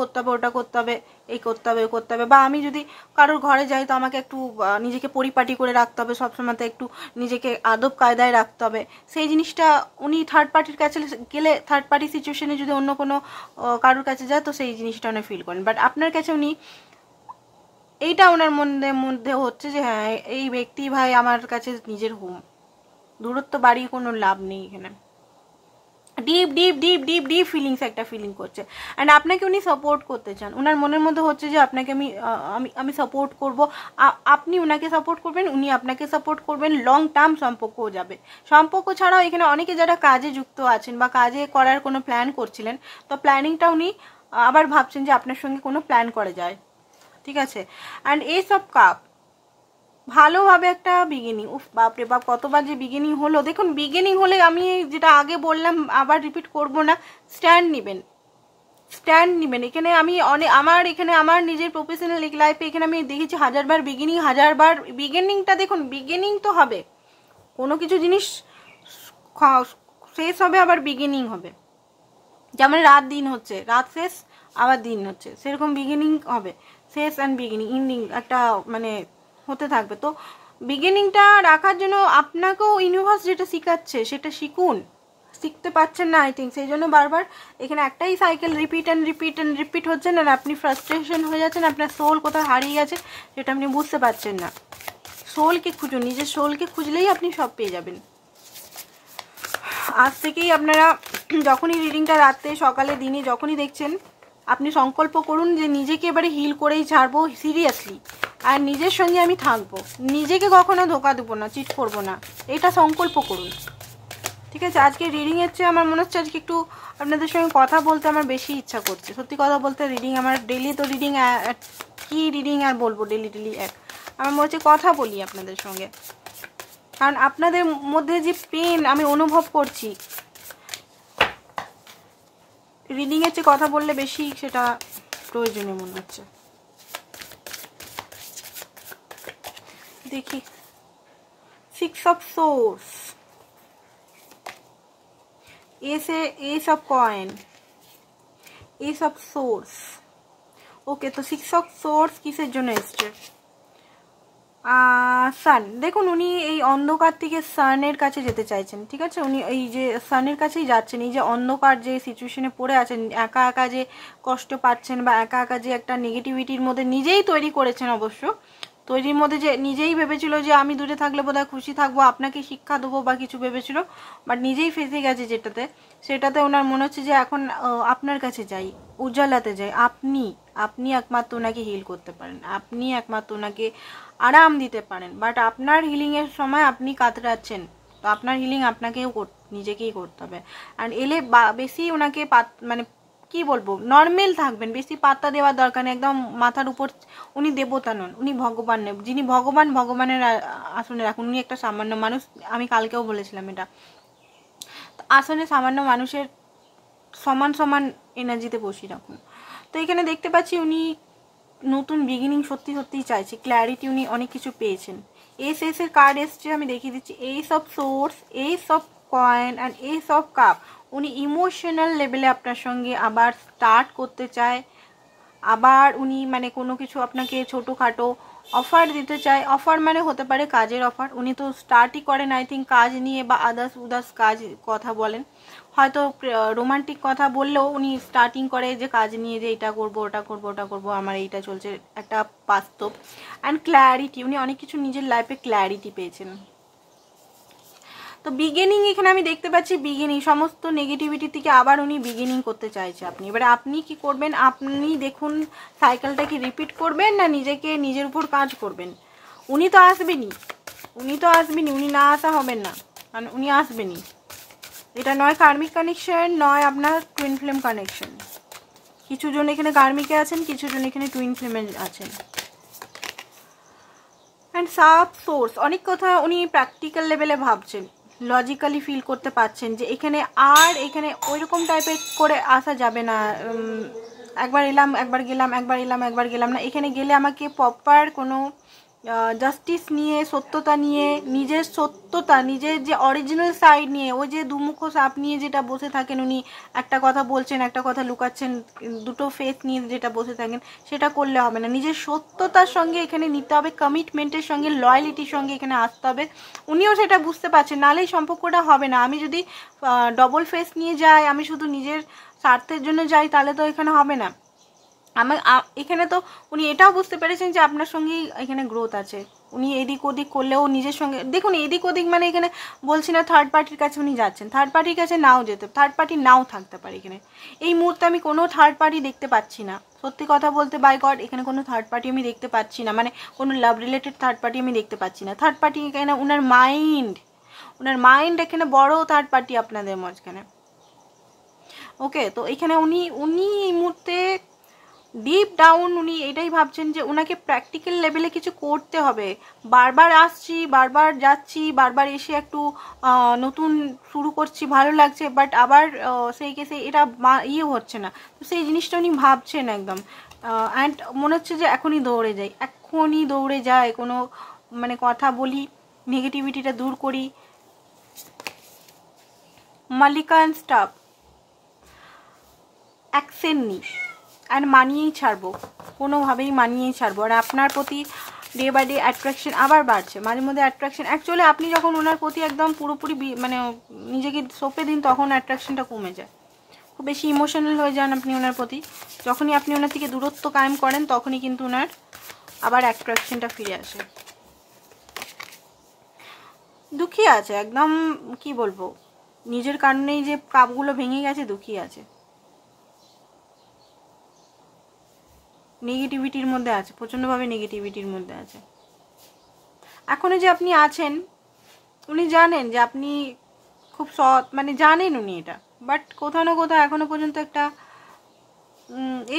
করতে হবে, এই করতে হবে, বা আমি যদি কারোর ঘরে যাই, তো আমাকে একটু নিজেকে পরিপাটি করে রাখতে হবে, সবসময় একটু নিজেকে আদব কায়দায় রাখতে হবে। সেই জিনিসটা উনি থার্ড পার্টির কাছে গেলে, থার্ড পার্টি সিচুয়েশনে যদি অন্য কোনো কারোর কাছে যায়, তো সেই জিনিসটা উনি ফিল করেন। বাট আপনার কাছে উনি এইটা ওনার মধ্যে হচ্ছে যে হ্যাঁ এই ব্যক্তি ভাই আমার কাছে নিজের হোম, দূরত্ব বাড়িয়ে কোনো লাভ নেই এখানে। Deep deep deep deep deep feelings একটা ফিলিং করছে। অ্যান্ড আপনাকে উনি সাপোর্ট করতে চান, ওনার মনের মধ্যে হচ্ছে যে আপনাকে আমি সাপোর্ট করব, আপনি ওনাকে সাপোর্ট করবেন, উনি আপনাকে সাপোর্ট করবেন, লং টার্ম সম্পর্কও যাবে। সম্পর্ক ছাড়াও এখানে অনেকে যারা কাজে যুক্ত আছেন বা কাজে করার কোনো প্ল্যান করছিলেন, তো প্ল্যানিংটা উনি আবার ভাবছেন যে আপনার সঙ্গে কোনো প্ল্যান করা যায়, ঠিক আছে। অ্যান্ড এইসব কাপ ভালোভাবে একটা বিগিনিং, উফ বাপরে বাপ কতবার যে বিগিনিং হলো। দেখুন বিগিনিং হলে আমি যেটা আগে বললাম আবার রিপিট করব না, স্ট্যান্ড নেবেন, স্ট্যান্ড নেবেন। এখানে আমি আমার নিজের প্রফেশনাল লাইফে এখানে আমি দেখেছি 1000বার বিগিনিং, 1000বার বিগিনিংটা দেখুন বিগিনিং তো হবে, কোনো কিছু জিনিস শেষ হবে আবার বিগিনিং হবে। যেমন রাত দিন হচ্ছে, রাত শেষ আবার দিন হচ্ছে, সেরকম বিগিনিং হবে, শেষ অ্যান্ড বিগিনিং ইন্ডিং একটা মানে হতে থাকবে। তো বিগিনিংটা রাখার জন্য আপনাকেও ইউনিভার্স যেটা শেখাচ্ছে সেটা শিখুন, শিখতে পারছেন না আই থিঙ্ক, সেই জন্য বারবার এখানে একটাই cycle repeat and repeat and repeat হচ্ছে না, আপনি ফ্রাস্ট্রেশন হয়ে যাচ্ছেন, আপনার সোল কোথায় হারিয়ে গেছে সেটা আপনি বুঝতে পারছেন না। সোলকে খুঁজুন, নিজের সোলকে খুঁজলেই আপনি সব পেয়ে যাবেন। আজ থেকেই আপনারা যখনই রিডিংটা রাতে সকালে দিনে যখনই দেখছেন, আপনি সংকল্প করুন যে নিজেকে এবারে হিল করেই ছাড়বো সিরিয়াসলি, আর নিজের সঙ্গে আমি থাকবো, নিজেকে কখনো ধোকা দেবো না, চিট করবো না, এটা সংকল্প করুন, ঠিক আছে। আজকে রিডিংয়ের চেয়ে আমার মনে হচ্ছে আজকে একটু আপনাদের সঙ্গে কথা বলতে আমার বেশি ইচ্ছা করছে, সত্যি কথা বলতে। রিডিং আমার ডেলি তো রিডিং, কি রিডিং আর বলবো, ডেলি আমার মনে হচ্ছে কথা বলি আপনাদের সঙ্গে, কারণ আপনাদের মধ্যে যে পেন আমি অনুভব করছি, রিডিংয়ের চেয়ে কথা বললে বেশি সেটা প্রয়োজনীয় মনে হচ্ছে। দেখি, 6 of Swords, Ace of Coin, Ace of Swords, ওকে। তো 6 of Swords কিসের জন্য এসছে? সান। দেখুন উনি এই অন্ধকার থেকে সানের কাছে যেতে চাইছেন, ঠিক আছে, উনি এই যে সানের কাছেই যাচ্ছেন। এই যে অন্ধকার যে সিচুয়েশনে পড়ে আছেন, একা একা যে কষ্ট পাচ্ছেন বা একা একা যে একটা নেগেটিভিটির মধ্যে নিজেই তৈরি করেছেন, অবশ্য তৈরির মধ্যে যে নিজেই ভেবেছিল যে আমি দূরে থাকলে বোধহয় খুশি থাকবো, আপনাকে শিক্ষা দেবো বা কিছু ভেবেছিল, বাট নিজেই ফেঁসে গেছে সেটাতে ওনার মনে হচ্ছে যে এখন আপনার কাছে যাই, উজ্জ্বলাতে যাই, আপনি একমাত্র ওনাকে হিল করতে পারেন, আপনি একমাত্র ওনাকে আরাম দিতে পারেন। বাট আপনার হিলিংয়ের সময় আপনি কাতরাচ্ছেন, তো আপনার হিলিং আপনাকেও নিজেকেই করতে হবে। আর এলে বেশি ওনাকে মানে কি বলবো, নর্মাল থাকবেন, বেশি পাত্তা দেওয়ার দরকার নেই, একদম মাথার উপর। উনি দেবতা নন, উনি ভগবান নেই, যিনি ভগবানের আসনে রাখুন। উনি একটা সামান্য মানুষ, আমি কালকেও বলেছিলাম এটা, আসনে সামান্য মানুষের সমান সমান এনার্জিতে বসিয়ে রাখুন। তো এখানে দেখতে পাচ্ছি উনি নতুন বিগিনিং সত্যিই চাইছে, ক্ল্যারিটি, উনি অনেক কিছু পেয়েছেন। এর কার্ড এসছে, আমি দেখিয়ে দিচ্ছি, S of swords, S of coin and S of cup. উনি ইমোশনাল লেভেলে আপনার সঙ্গে আবার স্টার্ট করতে চায়, আবার উনি মানে কোনো কিছু আপনাকে ছোটোখাটো অফার দিতে চায়। অফার মানে হতে পারে কাজের অফার, উনি তো স্টার্টই করেন আই থিঙ্ক কাজ নিয়ে বা আদার্স কাজ কথা বলেন, হয়তো রোমান্টিক কথা বললেও উনি স্টার্টিং করে যে কাজ নিয়ে, যে এটা করবো ওটা করবো আমার এইটা চলছে, একটা বাস্তব। অ্যান্ড ক্ল্যারিটি, উনি অনেক কিছু নিজের লাইফে ক্ল্যারিটি পেয়েছেন। তো বিগিনিং এখানে আমি দেখতে পাচ্ছি, বিগিনিং সমস্ত নেগেটিভিটি থেকে আবার উনি বিগিনিং করতে চাইছে আপনি। এবারে আপনি কি করবেন, আপনি দেখুন সাইকেলটাকে রিপিট করবেন না নিজের উপর কাজ করবেন। উনি তো আসবেনই, উনি না আসা হবেন না, কারণ উনি আসবেনই। এটা নয় কার্মিক কানেকশন, নয় আপনার টুইন ফ্লেম কানেকশন। কিছু জন এখানে কার্মিকে আছেন, কিছু জন এখানে টুইন ফ্লেমে আছেন। অ্যান্ড সাব সোর্স, অনেক কথা উনি প্র্যাকটিক্যাল লেভেলে ভাবছেন, লজিক্যালি ফিল করতে পারছেন যে এখানে ওইরকম টাইপের করে আসা যাবে না, একবার এলাম একবার গেলাম না। এখানে গেলে আমাকে প্রপার কোনো জাস্টিস নিয়ে, সত্যতা নিয়ে, নিজের যে অরিজিনাল সাইড নিয়ে, ওই যে দুমুখ সাপ নিয়ে যেটা বসে থাকেন উনি, একটা কথা বলছেন একটা কথা লুকাচ্ছেন, দুটো ফেস নিয়ে যেটা বসে থাকেন, সেটা করলে হবে না। নিজের সত্যতার সঙ্গে এখানে নিতে হবে, কমিটমেন্টের সঙ্গে, লয়ালিটির সঙ্গে এখানে আসতে হবে। উনিও সেটা বুঝতে পারছেন, নাহলেই সম্পর্কটা হবে না। আমি যদি ডবল ফেস নিয়ে যাই, আমি শুধু নিজের স্বার্থের জন্য যাই, তাহলে তো এখানে হবে না। এখানে তো উনি এটাও বুঝতে পেরেছেন যে আপনার সঙ্গেই এখানে গ্রোথ আছে। উনি এদিক ওদিক করলেও নিজের সঙ্গে দেখুন, এদিক ওদিক মানে এখানে বলছি না থার্ড পার্টির কাছে উনি যাচ্ছেন, থার্ড পার্টির কাছে নাও যেতে, থার্ড পার্টি নাও থাকতে পারে এখানে। এই মুহূর্তে আমি কোনো থার্ড পার্টি দেখতে পাচ্ছি না, সত্যি কথা বলতে বাই গড এখানে কোনো থার্ড পার্টি আমি দেখতে পাচ্ছি না, মানে কোনো লাভ রিলেটেড থার্ড পার্টি আমি দেখতে পাচ্ছি না। থার্ড পার্টি এখানে ওনার মাইন্ড এখানে বড় থার্ড পার্টি আপনাদের মাঝখানে। ওকে, তো এখানে উনি এই মুহূর্তে ডিপ ডাউন উনি এটাই ভাবছেন যে ওনাকে প্র্যাকটিক্যাল লেভেলে কিছু করতে হবে। বারবার আসছি, বারবার যাচ্ছি, বারবার এসে একটু নতুন শুরু করছি, ভালো লাগছে, বাট আবার সেই কেসে এটা হচ্ছে না। তো সেই জিনিসটা উনি ভাবছেন একদম। অ্যান্ড মনে হচ্ছে যে এখনই দৌড়ে যায়, কোনো মানে কথা বলি, নেগেটিভিটিটা দূর করি। মালিকা অ্যান্ড স্টাফ অ্যাকশন নিই অ্যান্ড মানিয়েই ছাড়বো, কোনোভাবেই মানিয়েই ছাড়বো। আর আপনার প্রতি ডে বাই ডে অ্যাট্রাকশন আবার বাড়ছে, মাঝে মধ্যে অ্যাট্রাকশন অ্যাকচুয়ালি আপনি যখন ওনার প্রতি একদম পুরোপুরি মানে নিজেকে সঁপে দিন তখন অ্যাট্রাকশনটা কমে যায়, খুব বেশি ইমোশনাল হয়ে যান আপনি ওনার প্রতি। যখনই আপনি ওনার থেকে দূরত্ব কায়েম করেন তখনই কিন্তু ওনার আবার অ্যাট্রাকশনটা ফিরে আসে। দুঃখী আছে একদম, কি বলবো, নিজের কারণেই যে কাপগুলো ভেঙে গেছে, দুঃখী আছে, নেগেটিভিটির মধ্যে আছে, প্রচণ্ডভাবে নেগেটিভিটির মধ্যে আছে। এখনও যে আপনি আছেন উনি জানেন যে আপনি খুব সৎ, মানে জানেন উনি এটা, বাট কোথাও না কোথাও এখনো পর্যন্ত একটা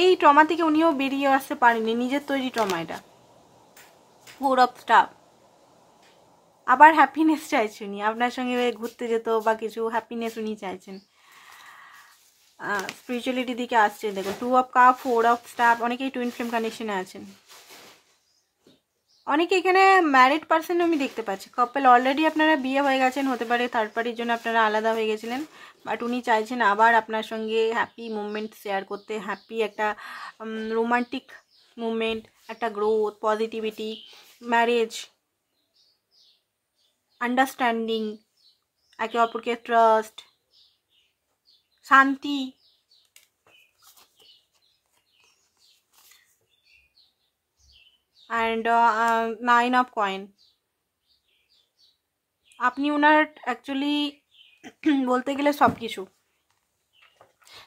এই ট্রমা থেকে উনিও বেরিয়ে আসতে পারেনি, নিজের তৈরি ট্রমা এটা। ফোর অফ স্টাফ, আবার হ্যাপিনেস চাইছেন উনি, আপনার সঙ্গে ঘুরতে যেত বা কিছু হ্যাপিনেস উনি চাইছেন, স্পিরিচুয়ালিটি দিকে আসছে। দেখো 2 অফ কাপ, 4 অফ স্টাফ, অনেকেই টুইন ফ্লেম কানেকশনে আছেন, অনেকে এখানে ম্যারিড পার্সন আমি দেখতে পাচ্ছি। কাপল অলরেডি আপনারা বিয়ে হয়ে গেছেন, হতে পারে থার্ড পার্টির জন্য আপনারা আলাদা হয়ে গেছিলেন, বাট উনি চাইছেন আবার আপনার সঙ্গে হ্যাপি মুভমেন্ট শেয়ার করতে, হ্যাপি একটা রোমান্টিক মুভমেন্ট, একটা গ্রোথ, পজিটিভিটি, ম্যারেজ, আন্ডারস্ট্যান্ডিং, একে অপরকে ট্রাস্ট, শান্তি। অ্যান্ড 9 অফ কয়েন, আপনি ওনার অ্যাকচুয়ালি বলতে গেলে সব কিছু,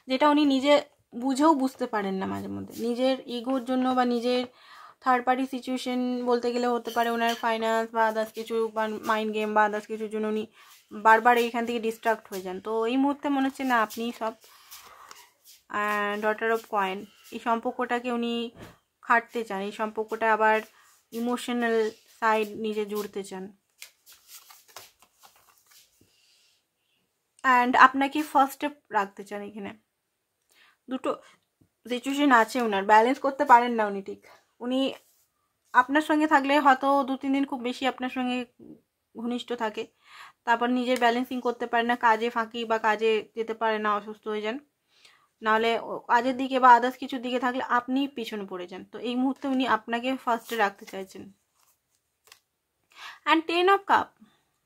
যেটা উনি নিজে বুঝেও বুঝতে পারেন না মাঝে মধ্যে, নিজের ইগোর জন্য বা নিজের থার্ড পার্টি সিচুয়েশন বলতে গেলে হতে পারে ওনার ফাইন্যান্স বা আদার্স কিছু বা মাইন্ড গেম বা আদার্স কিছুর জন্য উনি বারবার এইখান থেকে ডিস্ট্রাক্ট হয়ে যান। তো এই মুহূর্তে মনে হচ্ছে না আপনিই সব। ডটার অফ কয়েন, এই সম্পর্কটাকে উনি খাটতে চান, এই সম্পর্কটা আবার ইমোশনাল সাইড নিজে জুড়তে চান, অ্যান্ড আপনাকে ফার্স্ট স্টেপ রাখতে চান। এখানে দুটো সিচুয়েশন আছে ওনার, ব্যালেন্স করতে পারেন না উনি ঠিক। উনি আপনার সঙ্গে থাকলে হয়তো 2-3 দিন খুব বেশি আপনার সঙ্গে ঘনিষ্ঠ থাকে, তারপর নিজের ব্যালেন্সিং করতে পারে না, কাজে ফাঁকি বা কাজে যেতে পারে না, অসুস্থ হয়ে যান, নাহলে কাজের দিকে বা আদার্স কিছুর দিকে থাকলে আপনি পিছনে পড়ে যান। তো এই মুহূর্তে উনি আপনাকে ফার্স্টে রাখতে চাইছেন। And 10 of cup,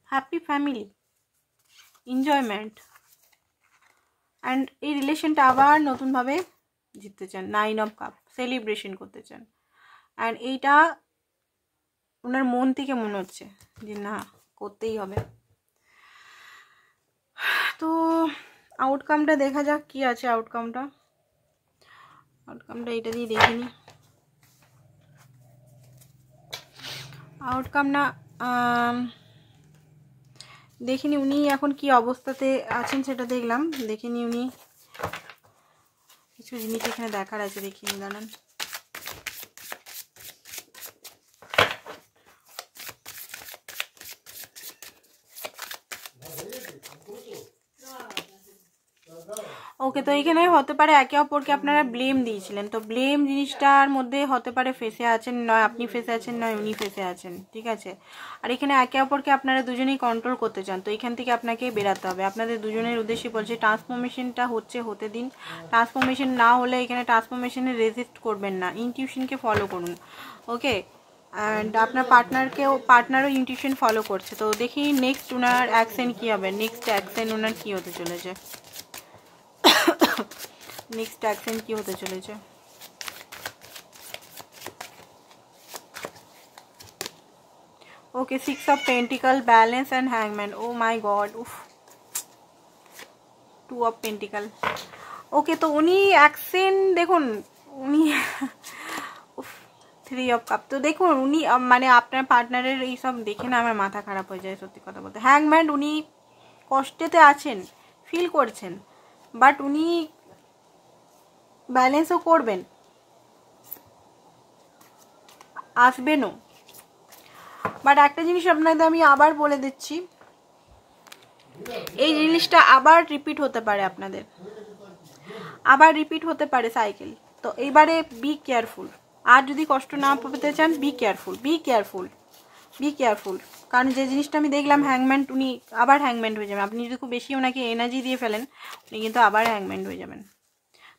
happy family, enjoyment, and এই রিলেশনটা আবার নতুনভাবে জিততে চান। 9 অফ কাপ, সেলিব্রেশন করতে চান, অ্যান্ড এইটা ওনার মন থেকে মনে হচ্ছে যে না করতেই হবে। তো আউটকামটা দেখা যাক কি আছে। আউটকামটা এটা দিয়ে দেখিনি। আউটকাম না দেখিনি, উনি এখন কি অবস্থাতে আছেন সেটা দেখলাম, দেখিনি উনি কিছু জিনিস এখানে দেখার আছে, দেখিনি, দাঁড়ান। ওকে, তো এখানে হতে পারে একে অপরকে আপনারা ব্লেম দিয়েছিলেন, তো ব্লেম জিনিসটার মধ্যে হতে পারে ফেসে আছেন, নয় আপনি ফেসে আছেন নয় উনি ফেসে আছেন, ঠিক আছে। আর এখানে একে অপরকে আপনারা দুজনেই কন্ট্রোল করতে চান, তো এখান থেকে আপনাকে বেরাতে হবে। আপনাদের দুজনের উদ্দেশ্যে বলছে ট্রান্সফরমেশনটা হতে দিন, ট্রান্সফরমেশন না হলে এখানে ট্রান্সফরমেশনে রেজিস্ট করবেন না, ইনটিউশনকে ফলো করুন। ওকে, অ্যান্ড আপনার পার্টনারও ইনটিউশন ফলো করছে। তো দেখি নেক্সট ওনার অ্যাকশন কী হবে, নেক্সট অ্যাকশন ওনার কী হতে চলেছে, নেক্সট অ্যাকশন কি হতে চলেছে। Okay 6 of pentacle, balance and হ্যাংম্যান। ও মাই গড, উফ 2 অফ পেন্টিকল। ওকে, তো উনি অ্যাকশন দেখুন, উনি 3 অফ কাপ। তো দেখুন উনি মানে আপনার পার্টনারের এইসব দেখে না আমার মাথা খারাপ হয়ে যায় সত্যি কথা বলতে। হ্যাংম্যান, উনি কষ্টেতে আছেন, ফিল করছেন, বাট উনি ব্যালেন্সও করবেন, আসবেনও। বাট একটা জিনিস আপনাদের আমি আবার বলে দিচ্ছি, এই জিনিসটা আবার রিপিট হতে পারে, আপনাদের আবার রিপিট হতে পারে সাইকেল। তো এইবারে বি কেয়ারফুল। আর যদি কষ্ট না পেতে চান, be careful, be careful, be careful. কারণ যে জিনিসটা আমি দেখলাম, হ্যাংম্যান, উনি আবার হ্যাংম্যান হয়ে যাবেন। আপনি যদি খুব বেশি ওনাকে এনার্জি দিয়ে ফেলেন, উনি কিন্তু আবার হ্যাংম্যান হয়ে যাবেন।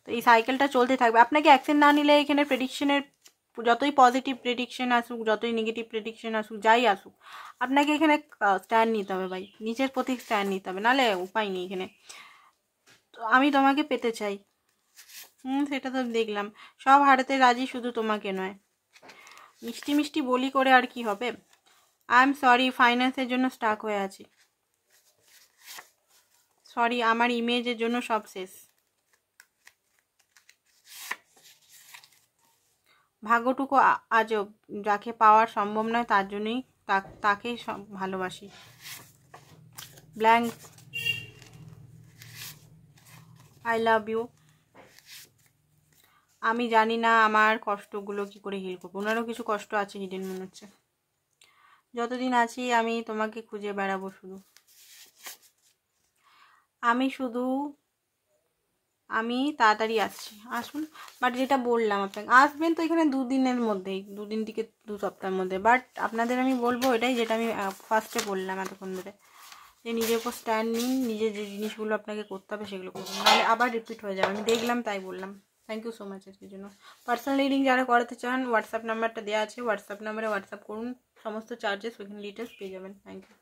তো এই সাইকেলটা চলতে থাকবে। আপনাকে অ্যাকশন না নিলে এখানে প্রেডিকশনের যতই পজিটিভ প্রেডিকশন আসুক, যতই নেগেটিভ প্রেডিকশন আসুক, যাই আসুক, আপনাকে এখানে স্ট্যান্ড নিতে হবে ভাই, নিজের প্রতি স্ট্যান্ড নিতে হবে, নাহলে উপায় নেই এখানে। তো আমি তোমাকে পেতে চাই, সেটা তো দেখলাম। সব হারাতে রাজি, শুধু তোমাকে নয়। মিষ্টি মিষ্টি বলি করে আর কি হবে। আই এম সরি, ফাইন্যান্সের জন্য স্টাক হয়ে আছি। সরি, আমার ইমেজের জন্য সব শেষ। ভাগ্যটুকু আজব, যাকে পাওয়ার সম্ভব নয় তার জন্যই তাকে ভালোবাসি। Blank, I love you. আমি জানি না আমার কষ্টগুলো কি করে হিল করবো। ওনারও কিছু কষ্ট আছে হিডেন মনে হচ্ছে। যতদিন আছি আমি তোমাকে খুঁজে বেড়াবো শুধু। আমি তাড়াতাড়ি আসছি, আসুন। বাট যেটা বললাম আপনাকে, আসবেন তো এখানে 2 দিনের মধ্যেই, 2 দিন থেকে 2 সপ্তাহের মধ্যে। বাট আপনাদের আমি বলবো এটাই, যেটা আমি ফার্স্টে বললাম এতক্ষণ ধরে, যে নিজের উপর স্ট্যান্ড নিন, নিজের যে জিনিসগুলো আপনাকে করতে হবে সেগুলো করুন, নাহলে আবার রিপিট হয়ে যাবে। আমি দেখলাম তাই বললাম। থ্যাংক ইউ সো মাচ এর জন্য। পার্সোনাল রিডিং যারা করাতে চান, হোয়াটসঅ্যাপ নাম্বারটা দেওয়া আছে, হোয়াটসঅ্যাপ নাম্বারে হোয়াটসঅ্যাপ করুন, সমস্ত চার্জেস ওইখানে ডিটেলস পেয়ে যাবেন। Thank you.